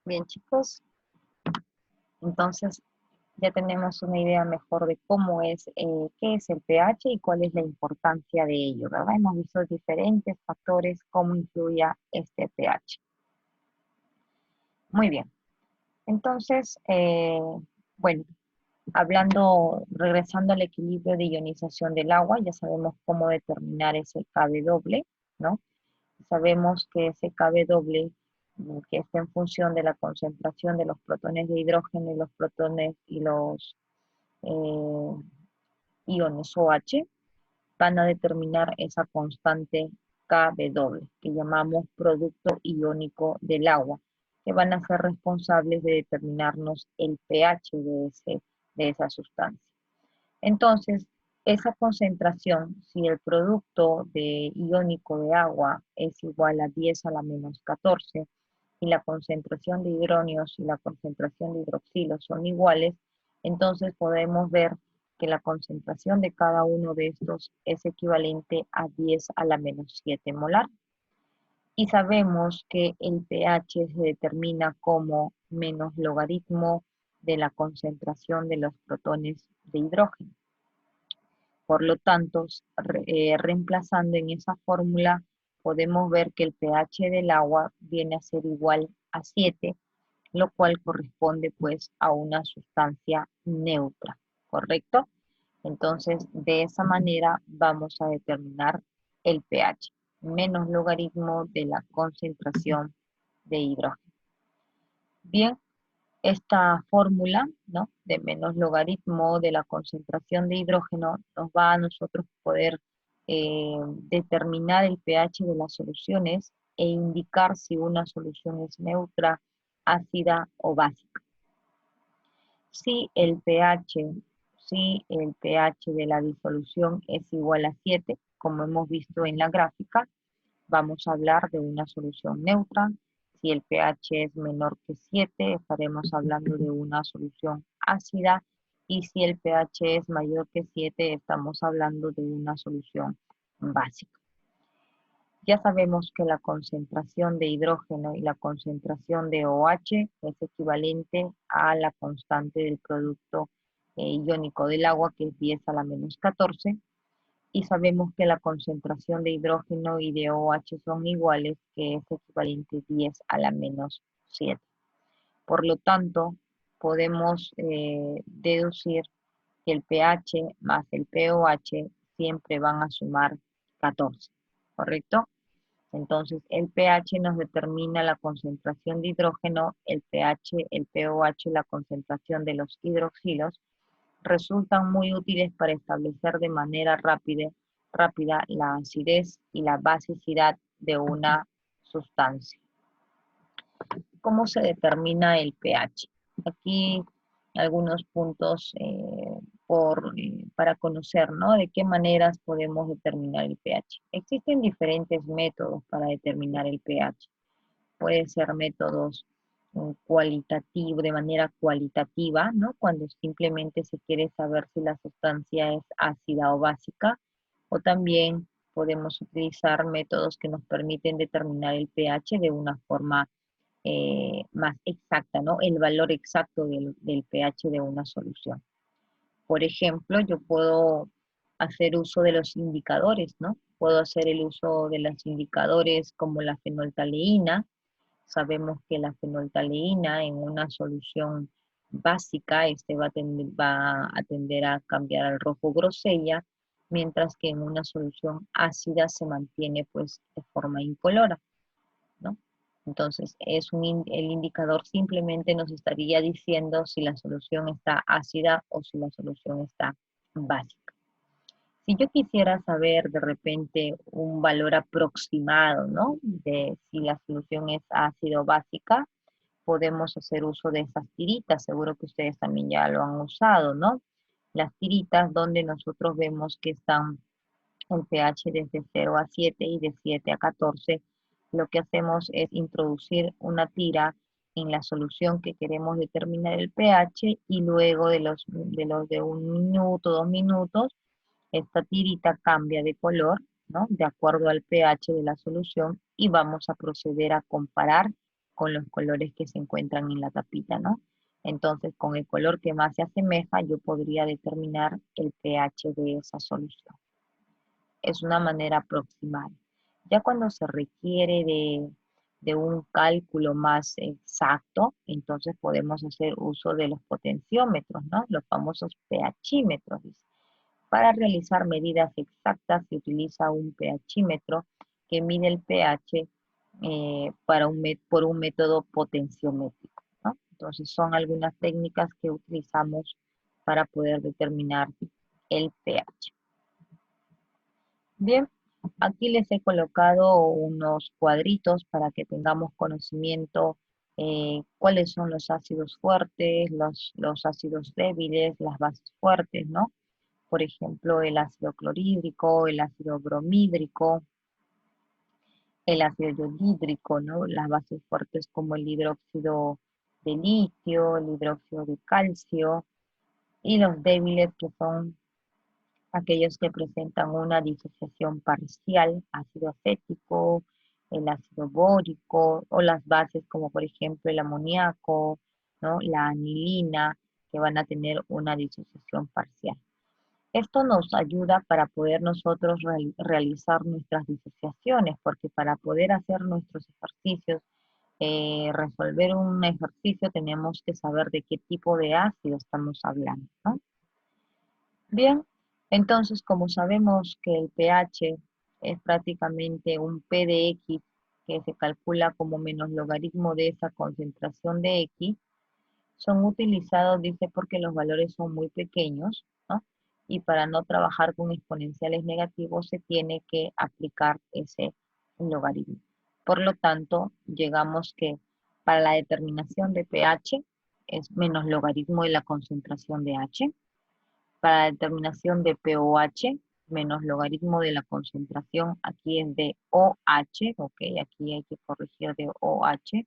Bien, chicos, entonces ya tenemos una idea mejor de cómo es, qué es el pH y cuál es la importancia de ello, ¿verdad? Hemos visto diferentes factores, cómo influye este pH. Muy bien. Entonces, bueno, regresando al equilibrio de ionización del agua, ya sabemos cómo determinar ese Kw, ¿no? Sabemos que ese Kw, que está en función de la concentración de los protones de hidrógeno y los protones y los iones OH, van a determinar esa constante Kw, que llamamos producto iónico del agua, que van a ser responsables de determinarnos el pH de esa sustancia. Entonces, esa concentración, si el producto iónico de agua es igual a 10 a la menos 14, y la concentración de hidronios y la concentración de hidroxilos son iguales, entonces podemos ver que la concentración de cada uno de estos es equivalente a 10 a la menos 7 molar. Y sabemos que el pH se determina como menos logaritmo de la concentración de los protones de hidrógeno. Por lo tanto, reemplazando en esa fórmula, podemos ver que el pH del agua viene a ser igual a 7, lo cual corresponde pues a una sustancia neutra, ¿correcto? Entonces, de esa manera vamos a determinar el pH, menos logaritmo de la concentración de hidrógeno. Bien, esta fórmula, ¿no?, de menos logaritmo de la concentración de hidrógeno nos va a nosotros poder determinar el pH de las soluciones e indicar si una solución es neutra, ácida o básica. Si el pH de la disolución es igual a 7, como hemos visto en la gráfica, vamos a hablar de una solución neutra. Si el pH es menor que 7, estaremos hablando de una solución ácida. Y si el pH es mayor que 7, estamos hablando de una solución básica. Ya sabemos que la concentración de hidrógeno y la concentración de OH es equivalente a la constante del producto iónico del agua, que es 10 a la menos 14. Y sabemos que la concentración de hidrógeno y de OH son iguales, que es equivalente a 10 a la menos 7. Por lo tanto, podemos deducir que el pH más el pOH siempre van a sumar 14, ¿correcto? Entonces, el pH nos determina la concentración de hidrógeno, el pH, el pOH, la concentración de los hidroxilos. Resultan muy útiles para establecer de manera rápida la acidez y la basicidad de una sustancia. ¿Cómo se determina el pH? Aquí algunos puntos para conocer, ¿no?, de qué maneras podemos determinar el pH. Existen diferentes métodos para determinar el pH. Pueden ser métodos cualitativo, de manera cualitativa, ¿no?, cuando simplemente se quiere saber si la sustancia es ácida o básica, o también podemos utilizar métodos que nos permiten determinar el pH de una forma más exacta, ¿no?, el valor exacto del pH de una solución. Por ejemplo, yo puedo hacer uso de los indicadores, ¿no? Puedo hacer el uso de los indicadores como la fenolftaleína. Sabemos que la fenolftaleína en una solución básica va a tender a cambiar al rojo grosella, mientras que en una solución ácida se mantiene pues de forma incolora, ¿no? Entonces, el indicador simplemente nos estaría diciendo si la solución está ácida o si la solución está básica. Si yo quisiera saber de repente un valor aproximado, ¿no? De si la solución es ácida o básica, podemos hacer uso de esas tiritas. Seguro que ustedes también ya lo han usado, ¿no? Las tiritas donde nosotros vemos que están el pH desde 0 a 7 y de 7 a 14, lo que hacemos es introducir una tira en la solución que queremos determinar el pH y luego de 1 minuto, 2 minutos, esta tirita cambia de color, ¿no? De acuerdo al pH de la solución y vamos a proceder a comparar con los colores que se encuentran en la tapita, ¿no? Entonces, con el color que más se asemeja, yo podría determinar el pH de esa solución. Es una manera aproximada. Ya cuando se requiere de un cálculo más exacto, entonces podemos hacer uso de los potenciómetros, ¿no? Los famosos pHímetros. Para realizar medidas exactas se utiliza un pHímetro que mide el pH por un método potenciométrico, ¿no? Entonces son algunas técnicas que utilizamos para poder determinar el pH. Bien, aquí les he colocado unos cuadritos para que tengamos conocimiento cuáles son los ácidos fuertes, los ácidos débiles, las bases fuertes, ¿no? Por ejemplo, el ácido clorhídrico, el ácido bromídrico, el ácido yodhídrico, ¿no? Las bases fuertes como el hidróxido de litio, el hidróxido de calcio, y los débiles que son aquellos que presentan una disociación parcial, ácido acético, el ácido bórico, o las bases como por ejemplo el amoníaco, ¿no? La anilina, que van a tener una disociación parcial. Esto nos ayuda para poder nosotros realizar nuestras disociaciones, porque para poder hacer nuestros ejercicios, resolver un ejercicio, tenemos que saber de qué tipo de ácido estamos hablando, ¿no? Bien, entonces como sabemos que el pH es prácticamente un P de X que se calcula como menos logaritmo de esa concentración de X, son utilizados, dice, porque los valores son muy pequeños, ¿no? Y para no trabajar con exponenciales negativos se tiene que aplicar ese logaritmo. Por lo tanto, llegamos que para la determinación de pH es menos logaritmo de la concentración de H. Para la determinación de pOH, menos logaritmo de la concentración, aquí es de OH, ok, aquí hay que corregir de OH.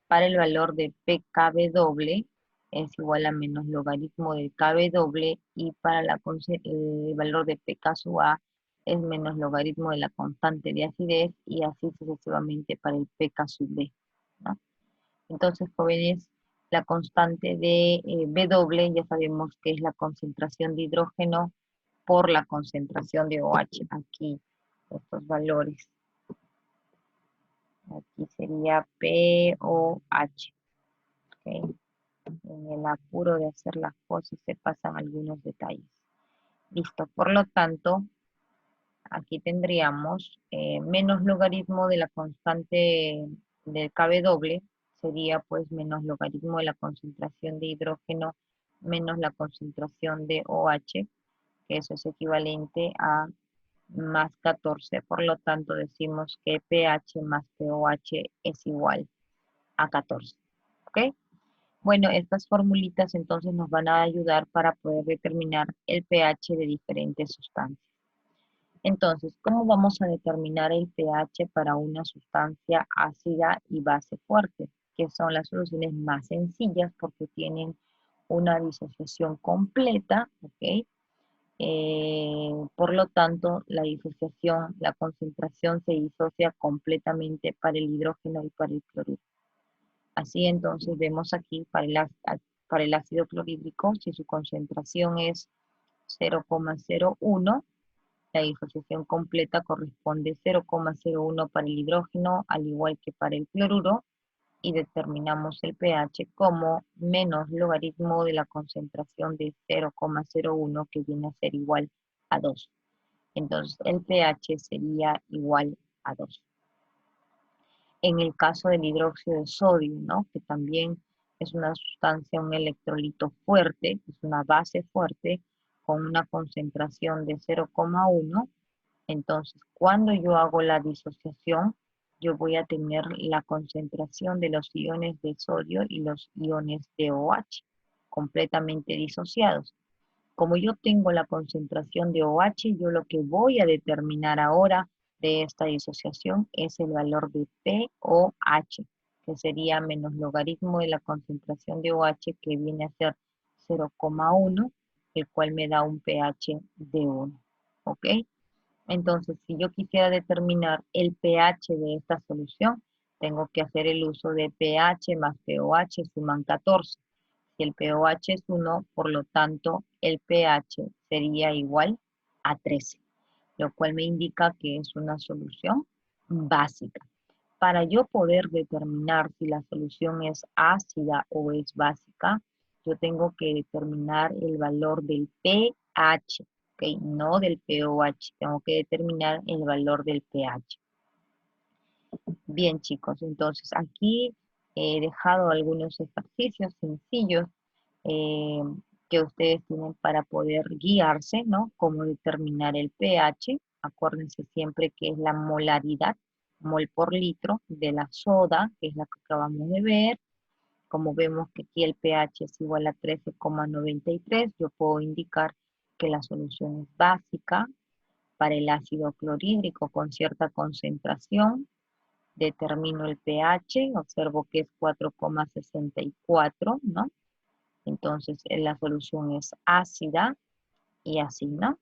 Para el valor de pKw es igual a menos logaritmo del Kw, y para el valor de pK sub A es menos logaritmo de la constante de acidez, y así sucesivamente para el pK sub B, ¿no? Entonces, jóvenes, la constante de W ya sabemos que es la concentración de hidrógeno por la concentración de OH. Aquí, estos valores. Aquí sería POH. ¿Okay? En el apuro de hacer las cosas se pasan algunos detalles. Listo, por lo tanto, aquí tendríamos menos logaritmo de la constante del Kw, sería pues menos logaritmo de la concentración de hidrógeno menos la concentración de OH, que eso es equivalente a más 14, por lo tanto decimos que pH más pOH es igual a 14, ¿ok? Bueno, estas formulitas entonces nos van a ayudar para poder determinar el pH de diferentes sustancias. Entonces, ¿cómo vamos a determinar el pH para una sustancia ácida y base fuerte? Que son las soluciones más sencillas porque tienen una disociación completa, ¿ok? Por lo tanto, la disociación, la concentración se disocia completamente para el hidrógeno y para el cloruro. Así entonces vemos aquí para el ácido clorhídrico, si su concentración es 0,01, la disociación completa corresponde 0,01 para el hidrógeno, al igual que para el cloruro, y determinamos el pH como menos logaritmo de la concentración de 0,01 que viene a ser igual a 2. Entonces el pH sería igual a 2. En el caso del hidróxido de sodio, ¿no? Que también es una sustancia, un electrolito fuerte, es una base fuerte con una concentración de 0,1. Entonces, cuando yo hago la disociación, yo voy a tener la concentración de los iones de sodio y los iones de OH completamente disociados. Como yo tengo la concentración de OH, yo lo que voy a determinar ahora de esta disociación es el valor de pOH, que sería menos logaritmo de la concentración de OH, que viene a ser 0,1, el cual me da un pH de 1. ¿Ok? Entonces, si yo quisiera determinar el pH de esta solución, tengo que hacer el uso de pH más pOH suman 14. Si el pOH es 1, por lo tanto, el pH sería igual a 13, lo cual me indica que es una solución básica. Para yo poder determinar si la solución es ácida o es básica, yo tengo que determinar el valor del pH, ¿ok? No del pOH, tengo que determinar el valor del pH. Bien, chicos, entonces aquí he dejado algunos ejercicios sencillos eh, que ustedes tienen para poder guiarse, ¿no? Cómo determinar el pH. Acuérdense siempre que es la molaridad, mol por litro, de la soda, que es la que acabamos de ver. Como vemos que aquí el pH es igual a 13,93, yo puedo indicar que la solución es básica. Para el ácido clorhídrico con cierta concentración, determino el pH, observo que es 4,64, ¿no? Entonces la solución es ácida y así, ¿no?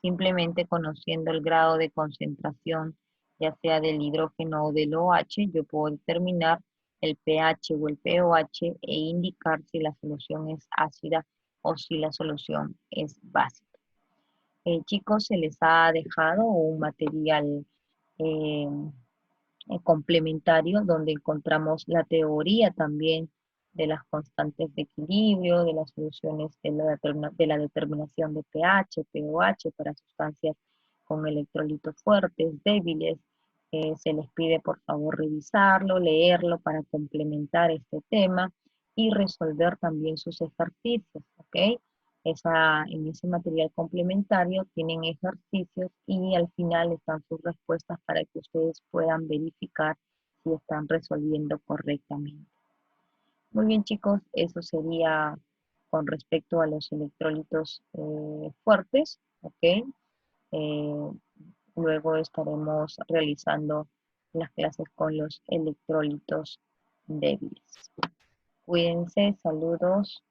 Simplemente conociendo el grado de concentración, ya sea del hidrógeno o del OH, yo puedo determinar el pH o el pOH e indicar si la solución es ácida o si la solución es básica. Chicos, se les ha dejado un material complementario donde encontramos la teoría también de las constantes de equilibrio, de las soluciones de la determinación de pH, pOH para sustancias con electrolitos fuertes, débiles. Se les pide por favor revisarlo, leerlo para complementar este tema y resolver también sus ejercicios, ¿ok? En ese material complementario tienen ejercicios y al final están sus respuestas para que ustedes puedan verificar si están resolviendo correctamente. Muy bien, chicos, eso sería con respecto a los electrolitos fuertes, ¿ok? Luego estaremos realizando las clases con los electrolitos débiles. Cuídense, saludos.